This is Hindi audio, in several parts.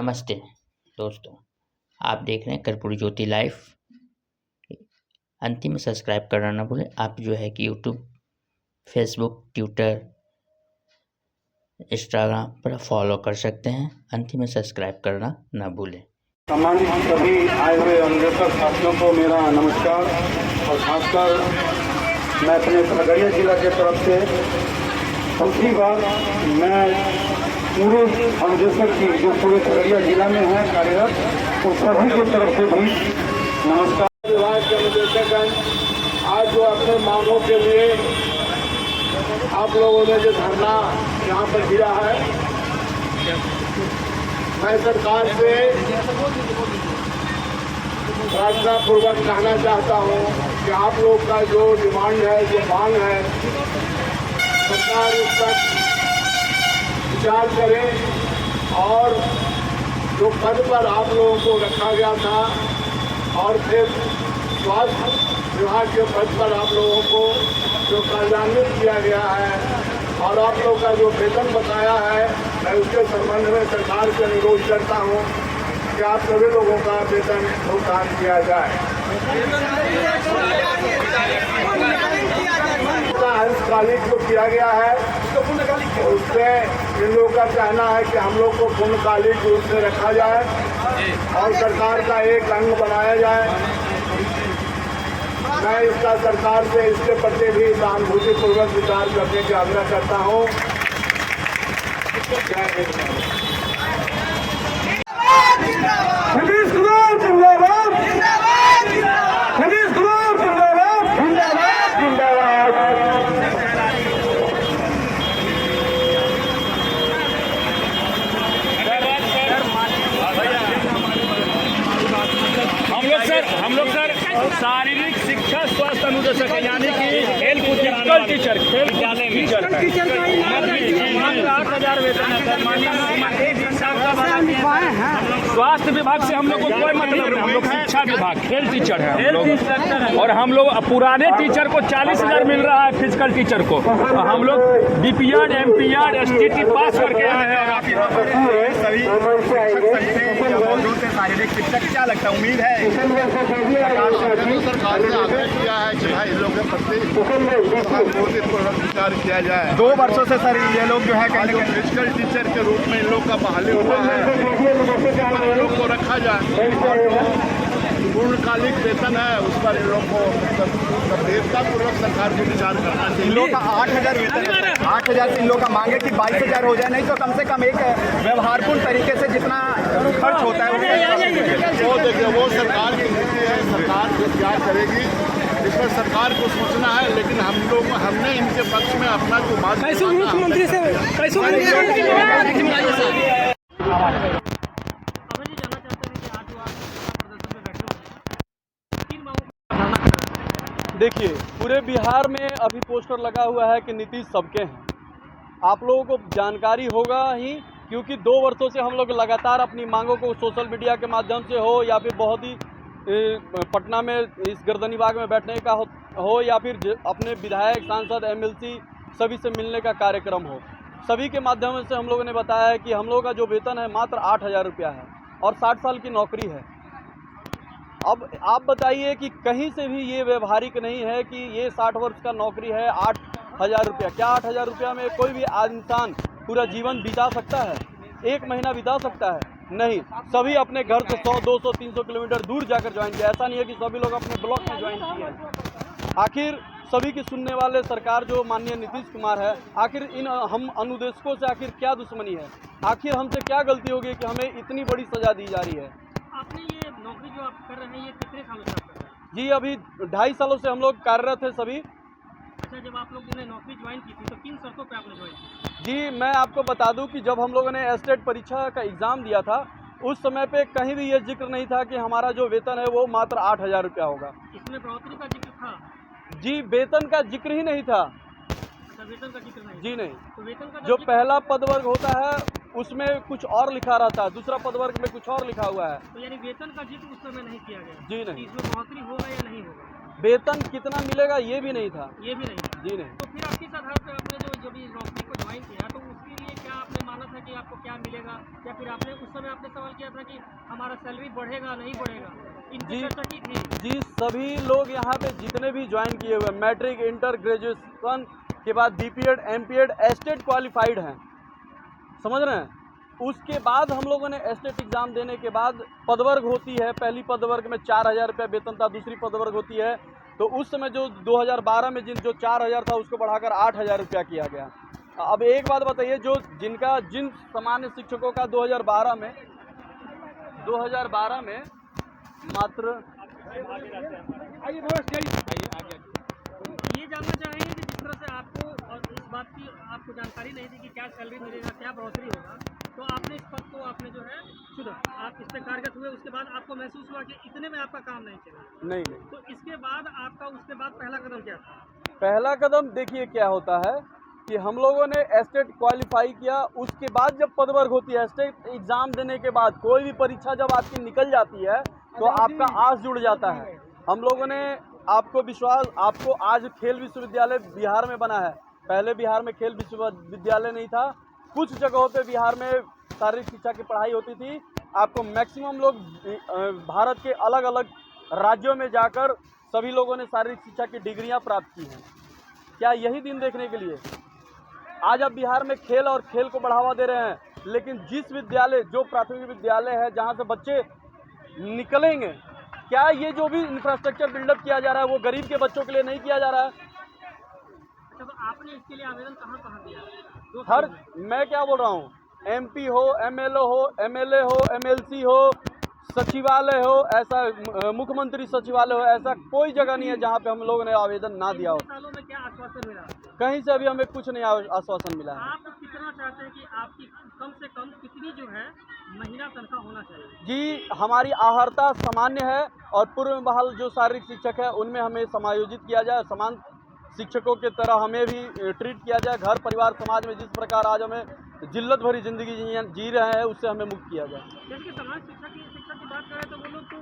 नमस्ते दोस्तों, आप देख रहे हैं कर्पूरी ज्योति लाइव। अंतिम में सब्सक्राइब करना ना भूलें। आप जो है कि यूट्यूब, फेसबुक, ट्विटर, इंस्टाग्राम पर फॉलो कर सकते हैं। अंतिम में सब्सक्राइब करना ना भूलें। सम्मानित सभी आए हुए अन्वेषक साथियों को मेरा नमस्कार। और खासकर मैं अपने खगड़िया जिला के तरफ से दूसरी बार मैं पूरे अन्वेषक की जो पूरे खगड़िया जिला में है कार्यरत उन सभी की तरफ से भी नमस्कार। विभाग के अन्वेषक आज जो अपने मांगों के लिए आप लोगों ने जो धरना यहाँ पर दिया है, मैं सरकार से प्रार्थना पूर्वक कहना चाहता हूँ कि आप लोग का जो डिमांड है, जो मांग है, सरकार उस पर विचार करे और जो पद पर आप लोगों को रखा गया था और फिर स्वास्थ्य विभाग के पद पर आप लोगों को जो कार्यान्वित किया गया है और आप लोग का जो वेतन बकाया है, मैं उसके संबंध में सरकार से अनुरोध करता हूँ कि आप सभी लोगों का वेतन भुगतान किया जाए। हंसकालिक जो किया गया है उससे इन लोगों का कहना है कि हम लोग को पूर्णकालिक रूप से रखा जाए और सरकार का एक अंग बनाया जाए। मैं इसका सरकार से इसके प्रति भी सहानुभूतिपूर्वक विचार करने का आग्रह करता हूँ। हम लोग सर शारीरिक शिक्षा स्वास्थ्य अनुदेशक है, यानी कि फिजिकल टीचर, खेल टीचर है। 8,000 वेतन है। स्वास्थ्य विभाग से हम लोग को कोई मतलब नहीं, हम लोग शिक्षा विभाग, खेल टीचर है हम लोग। और हम लोग पुराने टीचर को 40,000 मिल रहा है, फिजिकल टीचर को। हम लोग बीपीएड, एमपीएड, एसटीटी पास करके आए हैं। सभी मौजूद है शारीरिक शिक्षक, क्या लगता है, उम्मीद है सरकार ने आग्रह किया है कि भाई लोग के प्रति विचार किया जाए। 2 वर्षों से सर ये लोग जो है फिजिकल टीचर के रूप में इन लोग का बहाली हुआ है, इन लोग को रखा जाए। पूर्णकालिक वेतन है उस पर इन लोग को गंभीरतापूर्वक सरकार को विचार करना चाहिए। इन लोग का 8,000 वेतन है, 8,000 से इन लोग का मांगे कि 22,000 हो जाए, नहीं तो कम से कम एक व्यवहारपूर्ण तरीके से जितना खर्च होता है वो देखिए, वो सरकार की नीति है, सरकार क्या करेगी इस पर सरकार को सोचना है। लेकिन हमने इनके पक्ष में अपना जो बात मुख्यमंत्री से देखिए, पूरे बिहार में अभी पोस्टर लगा हुआ है कि नीतीश सबके हैं। आप लोगों को जानकारी होगा ही, क्योंकि 2 वर्षों से हम लोग लगातार अपनी मांगों को सोशल मीडिया के माध्यम से हो या फिर बहुत ही पटना में इस गर्दनी बाग में बैठने का हो या फिर अपने विधायक, सांसद, एमएलसी सभी से मिलने का कार्यक्रम हो, सभी के माध्यम से हम लोगों ने बताया है कि हम लोगों का जो वेतन है मात्र 8,000 रुपया है और 60 साल की नौकरी है। अब आप बताइए कि कहीं से भी ये व्यवहारिक नहीं है कि ये 60 वर्ष का नौकरी है, 8,000 रुपया। क्या 8,000 रुपया में कोई भी इंसान पूरा जीवन बिता सकता है, 1 महीना बिता सकता है? नहीं। सभी अपने घर से 100, 200, 300 किलोमीटर दूर जाकर ज्वाइन किया। ऐसा नहीं है कि सभी लोग अपने ब्लॉक में ज्वाइन किए हैं। आखिर सभी की सुनने वाले सरकार जो माननीय नीतीश कुमार है, आखिर इन हम अनुदेशकों से आखिर क्या दुश्मनी है? आखिर हमसे क्या गलती होगी कि हमें इतनी बड़ी सजा दी जा रही है? आपने ये नौकरी जो आप कर रहे हैं ये कितने सालों से आप कर रहे हैं? जी, अभी 2.5 सालों से हम लोग कार्यरत हैं सभी। अच्छा, जब आप लोग ने नौकरी ज्वाइन की थी तो किन शर्तों पे आपने ज्वाइन की? जी, मैं आपको बता दूं कि जब हम लोगों ने एस्टेट परीक्षा का एग्ज़ाम दिया था, उस समय पे कहीं भी ये जिक्र नहीं था कि हमारा जो वेतन है वो मात्र 8,000 रुपया होगा। इसमें बढ़ोतरी का जिक्र था? जी, वेतन का जिक्र ही नहीं था। अच्छा, वेतन का जिक्र नहीं? जी नहीं। तो वेतन का जो पहला पद वर्ग होता है उसमें कुछ और लिखा रहता है, दूसरा पद वर्ग में कुछ और लिखा हुआ है। तो यानी वेतन का जिक्र उस समय नहीं किया गया? जी नहीं। इसमें बढ़ोतरी होगा या नहीं होगा? वेतन कितना मिलेगा ये भी नहीं था। ये भी नहीं था? जी नहीं। तो फिर आप किस आधार पर आपने जो जब इस नौकरी को ज्वाइन किया तो उसके लिए क्या आपने माना था कि कि आपको क्या मिलेगा, या फिर आपने उस समय आपने सवाल किया था कि हमारा सैलरी बढ़ेगा नहीं बढ़ेगा, इन जी। चर्चा की थी? जी, सभी लोग यहाँ पे जितने भी ज्वाइन किए हुए मैट्रिक, इंटर, ग्रेजुएशन के बाद बीपीएड, एमपीएड, एस्टेट क्वालिफाइड हैं, समझ रहे हैं। उसके बाद हम लोगों ने एस्टेट एग्ज़ाम देने के बाद पदवर्ग होती है, पहली पदवर्ग में 4000 रुपये वेतन था, दूसरी पदवर्ग होती है, तो उस समय जो 2012 में जो 4000 था उसको बढ़ाकर 8000 रुपया किया गया। अब एक बात बताइए, जिन सामान्य शिक्षकों का 2012 में मात्र ये जानना चाहेंगे कि जिस तरह से आपको और इस बात की आपको जानकारी नहीं थी कि क्या सैलरी मिलेगा, क्या बढ़ोतरी होगा, तो आपने इस पद को आपने जो है चुना, आप इस पर कार्यरत हुए, उसके बाद आपको महसूस हुआ कि इतने में आपका काम नहीं चला, नहीं, तो इसके बाद आपका उसके बाद पहला कदम क्या था? पहला कदम देखिए क्या होता है कि हम लोगों ने एस्टेट क्वालिफाई किया, उसके बाद जब पदवर्ग होती है, एस्टेट एग्ज़ाम देने के बाद कोई भी परीक्षा जब आपकी निकल जाती है तो आपका आस जुड़ जाता है। हम लोगों ने आपको आज खेल विश्वविद्यालय बिहार में बना है, पहले बिहार में खेल विश्वविद्यालय नहीं था, कुछ जगहों पे बिहार में शारीरिक शिक्षा की पढ़ाई होती थी। आपको मैक्सिमम लोग भारत के अलग अलग राज्यों में जाकर सभी लोगों ने शारीरिक शिक्षा की डिग्रियां प्राप्त की हैं। क्या यही दिन देखने के लिए आज आप बिहार में खेल को बढ़ावा दे रहे हैं, लेकिन जिस विद्यालय जो प्राथमिक विद्यालय है जहां से बच्चे निकलेंगे, क्या ये जो भी इंफ्रास्ट्रक्चर बिल्डअप किया जा रहा है वो गरीब के बच्चों के लिए नहीं किया जा रहा है? अच्छा, तो आपने इसके लिए आवेदन कहाँ दिया? हर मैं क्या बोल रहा हूँ, एमपी हो, एमएलए हो, एमएलसी हो, सचिवालय हो, ऐसा मुख्यमंत्री सचिवालय हो, ऐसा कोई जगह नहीं है जहाँ पे हम लोगों ने आवेदन ना दिया हो। सालों में क्या आश्वासन मिला? कहीं से अभी हमें कुछ नहीं आश्वासन मिला है। आप कितना चाहते हैं कि आपकी कम से कम कितनी जो है महीना तनख्वाह होना चाहिए? जी, हमारी आहर्ता सामान्य है और पूर्व में बहाल जो शारीरिक शिक्षक है उनमें हमें समायोजित किया जाए, समान शिक्षकों की तरह हमें भी ट्रीट किया जाए। घर परिवार समाज में जिस प्रकार आज हमें जिल्लत भरी जिंदगी जी रहे हैं उससे हमें मुक्त किया जाए। जैसे कि समाज शिक्षा की बात करें तो वो लोग तो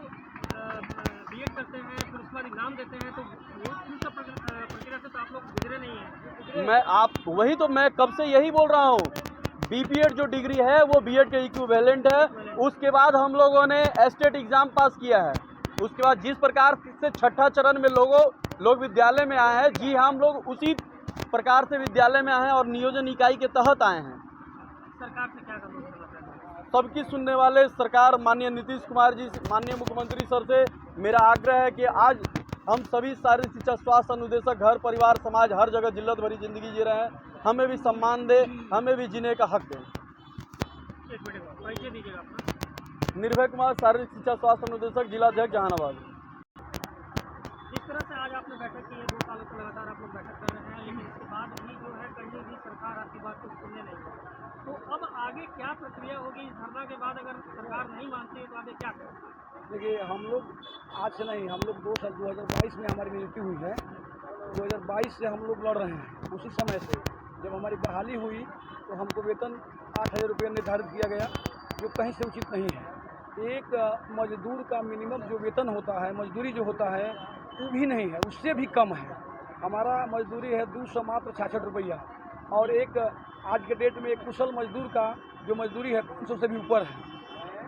बीएड करते हैं, फिर उसके बाद एग्जाम देते हैं, तो वो इन सब प्रक्रिया से तो आप लोग गुजरे नहीं हैं। मैं कब से यही बोल रहा हूँ, बीपीएड जो डिग्री है वो बीएड के इक्विवेलेंट है। उसके बाद हम लोगों ने एस्टेट एग्ज़ाम पास किया है, उसके बाद जिस प्रकार से छठा चरण में लोग विद्यालय में आए हैं, जी हम लोग उसी प्रकार से विद्यालय में आए हैं और नियोजन इकाई के तहत आए हैं। सरकार से क्या करना चाहते हैं? सबकी सुनने वाले सरकार माननीय नीतीश कुमार जी, माननीय मुख्यमंत्री सर से मेरा आग्रह है कि आज हम सभी शारीरिक शिक्षा स्वास्थ्य अनुदेशक घर परिवार समाज हर जगह जिल्लत भरी जिंदगी जी रहे हैं, हमें भी सम्मान दे, हमें भी जीने का हक दें। एक मिनट परिचय दीजिएगा अपना। निर्भय कुमार, शारीरिक शिक्षा स्वास्थ्य अनुदेशक, जिलाध्यक्ष जहानाबाद। जिस तरह से आज आपने बैठक की है, 2 सालों से लगातार आप लोग बैठक कर रहे हैं, लेकिन इसके बाद भी जो है कहीं भी सरकार आपकी बात को सुनने नहीं है, तो अब आगे क्या प्रक्रिया होगी? इस धरना के बाद अगर सरकार नहीं मानती है तो आगे क्या करें? देखिए, हम लोग आज से नहीं, हम लोग 2022 में हमारी नियुक्ति हुई है। 2022 से हम लोग लड़ रहे हैं। उसी समय से जब हमारी बहाली हुई तो हमको वेतन 8000 रुपये निर्धारित किया गया, जो कहीं से उचित नहीं है। एक मजदूर का मिनिमम जो वेतन होता है, मजदूरी जो होता है, वो भी नहीं है, उससे भी कम है। हमारा मजदूरी है 200 मात्र 66 रुपया, और एक आज के डेट में एक कुशल मजदूर का जो मजदूरी है 500 से भी ऊपर है।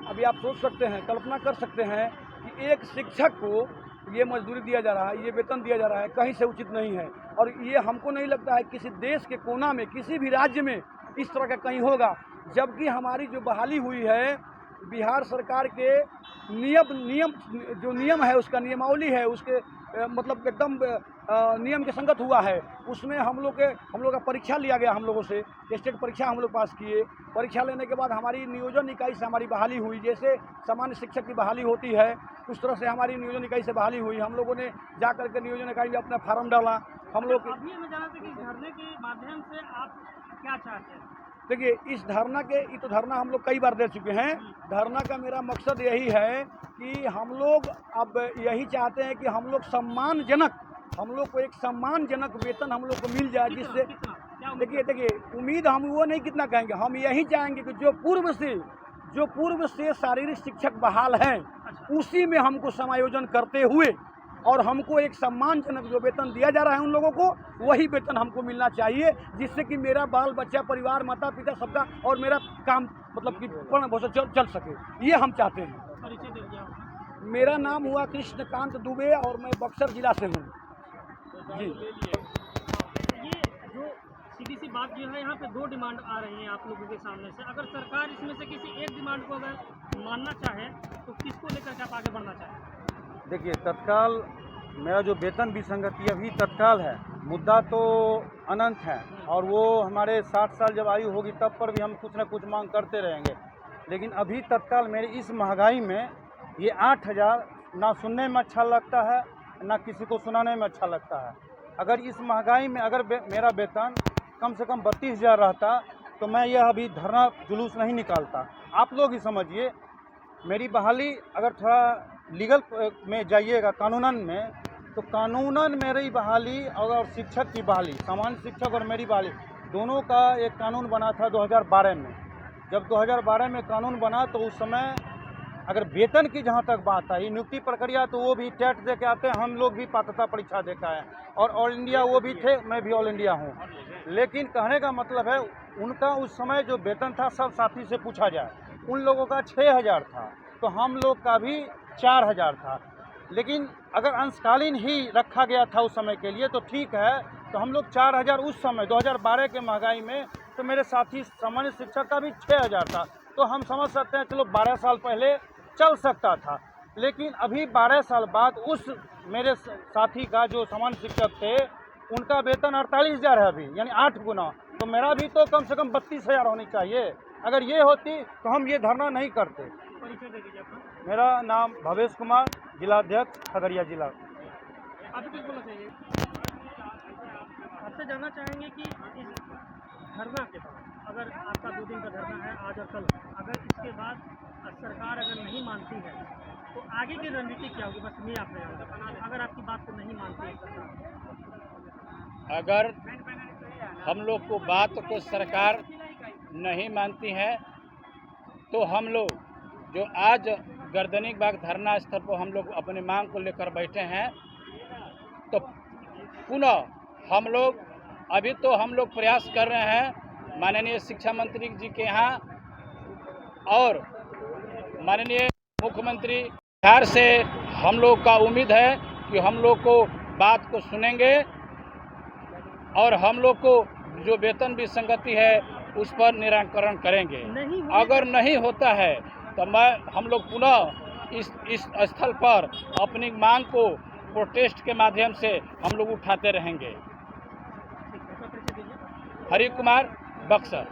अभी आप सोच सकते हैं, कल्पना कर सकते हैं कि एक शिक्षक को ये मजदूरी दिया जा रहा है, ये वेतन दिया जा रहा है, कहीं से उचित नहीं है। और ये हमको नहीं लगता है किसी देश के कोना में, किसी भी राज्य में इस तरह का कहीं होगा। जबकि हमारी जो बहाली हुई है, बिहार सरकार के नियम है, उसका नियमावली है, उसके मतलब एकदम नियम के संगत हुआ है। उसमें हम लोग का परीक्षा लिया गया, हम लोगों से स्टेट परीक्षा हम लोग पास किए। परीक्षा लेने के बाद हमारी नियोजन इकाई से हमारी बहाली हुई। जैसे सामान्य शिक्षक की बहाली होती है उस तरह से हमारी नियोजन इकाई से बहाली हुई। हम लोगों ने जा करके नियोजन इकाई में अपना फार्म डाला। हम लोग अभी हमें जाना था कि धरने के माध्यम से आप क्या चाहते हैं? देखिए, इस धरना ये तो धरना हम लोग कई बार दे चुके हैं। धरना का मेरा मकसद यही है कि हम लोग अब यही चाहते हैं कि हम लोग हम लोग को एक सम्मानजनक वेतन हम लोग को मिल जाए, जिससे देखिए उम्मीद हम वो नहीं कितना कहेंगे, हम यही चाहेंगे कि जो पूर्व से शारीरिक शिक्षक बहाल हैं उसी में हमको समायोजन करते हुए और हमको एक सम्मानजनक जो वेतन दिया जा रहा है उन लोगों को, वही वेतन हमको मिलना चाहिए, जिससे कि मेरा बाल बच्चा, परिवार, माता पिता सबका और मेरा काम मतलब कि पूर्ण भरोसा चल सके, ये हम चाहते हैं। परिचय दे दिया आप। मेरा नाम हुआ कृष्णकांत दुबे और मैं बक्सर जिला से हूँ जी। ये जो सीधी सी बात जो है, यहाँ पे दो डिमांड आ रही हैं आप लोगों के सामने से। अगर सरकार इसमें से किसी एक डिमांड को अगर मानना चाहे तो किसको लेकर के आप आगे बढ़ना चाहें? देखिए, तत्काल मेरा जो वेतन विसंगति अभी तत्काल है, मुद्दा तो अनंत है और वो हमारे 60 साल जब आयु होगी तब पर भी हम कुछ न कुछ मांग करते रहेंगे। लेकिन अभी तत्काल मेरी इस महंगाई में ये 8,000 ना सुनने में अच्छा लगता है, ना किसी को सुनाने में अच्छा लगता है। अगर इस महंगाई में अगर मेरा वेतन कम से कम 32,000 रहता तो मैं यह अभी धरना जुलूस नहीं निकालता। आप लोग ही समझिए, मेरी बहाली अगर थोड़ा लीगल में जाइएगा, कानूनन में, तो कानूनन मेरी बहाली और शिक्षक की बहाली, सामान्य शिक्षक और मेरी बहाली दोनों का एक कानून बना था 2012 में। जब 2012 में कानून बना तो उस समय अगर वेतन की जहाँ तक बात आई, नियुक्ति प्रक्रिया तो वो भी टेट दे के आते हैं, हम लोग भी पात्रता परीक्षा देखा है और ऑल इंडिया वो भी थे, मैं भी ऑल इंडिया हूँ। लेकिन कहने का मतलब है उनका उस समय जो वेतन था, सब साथी से पूछा जाए, उन लोगों का 6,000 था तो हम लोग का भी 4,000 था। लेकिन अगर अंशकालीन ही रखा गया था उस समय के लिए तो ठीक है, तो हम लोग 4,000 उस समय 2012 के महंगाई में, तो मेरे साथी सामान्य शिक्षक का भी 6,000 था। तो हम समझ सकते हैं चलो 12 साल पहले चल सकता था। लेकिन अभी 12 साल बाद उस मेरे साथी का जो सामान्य शिक्षक थे उनका वेतन 48,000 है अभी, यानी 8 गुना। तो मेरा भी तो कम से कम 32,000 होनी चाहिए। अगर ये होती तो हम ये धरना नहीं करते। परिचय दे दीजिए अपना। मेरा नाम भवेश कुमार, जिलाध्यक्ष खगड़िया जिला। आप कुछ बोलना चाहिए? आपसे जानना चाहेंगे कि इस धरना के बाद, अगर आपका 2 दिन का धरना है आज और कल, अगर इसके बाद सरकार अगर नहीं मानती है तो आगे की रणनीति क्या होगी? बस मैं आपने अगर आपकी बात को नहीं मानती है सरकार, अगर हम लोग को बात को सरकार नहीं मानती है तो हम लोग जो आज गर्दनी बाग धरना स्थल पर हम लोग अपनी मांग को लेकर बैठे हैं, तो पुनः हम लोग अभी तो हम लोग प्रयास कर रहे हैं माननीय शिक्षा मंत्री जी के यहाँ और माननीय मुख्यमंत्री बिहार से हम लोग का उम्मीद है कि हम लोग को बात को सुनेंगे और हम लोग को जो वेतन विसंगति है उस पर निराकरण करेंगे। अगर नहीं होता है तो हम लोग पुनः इस स्थल पर अपनी मांग को प्रोटेस्ट के माध्यम से हम लोग उठाते रहेंगे। हरि कुमार, बक्सर।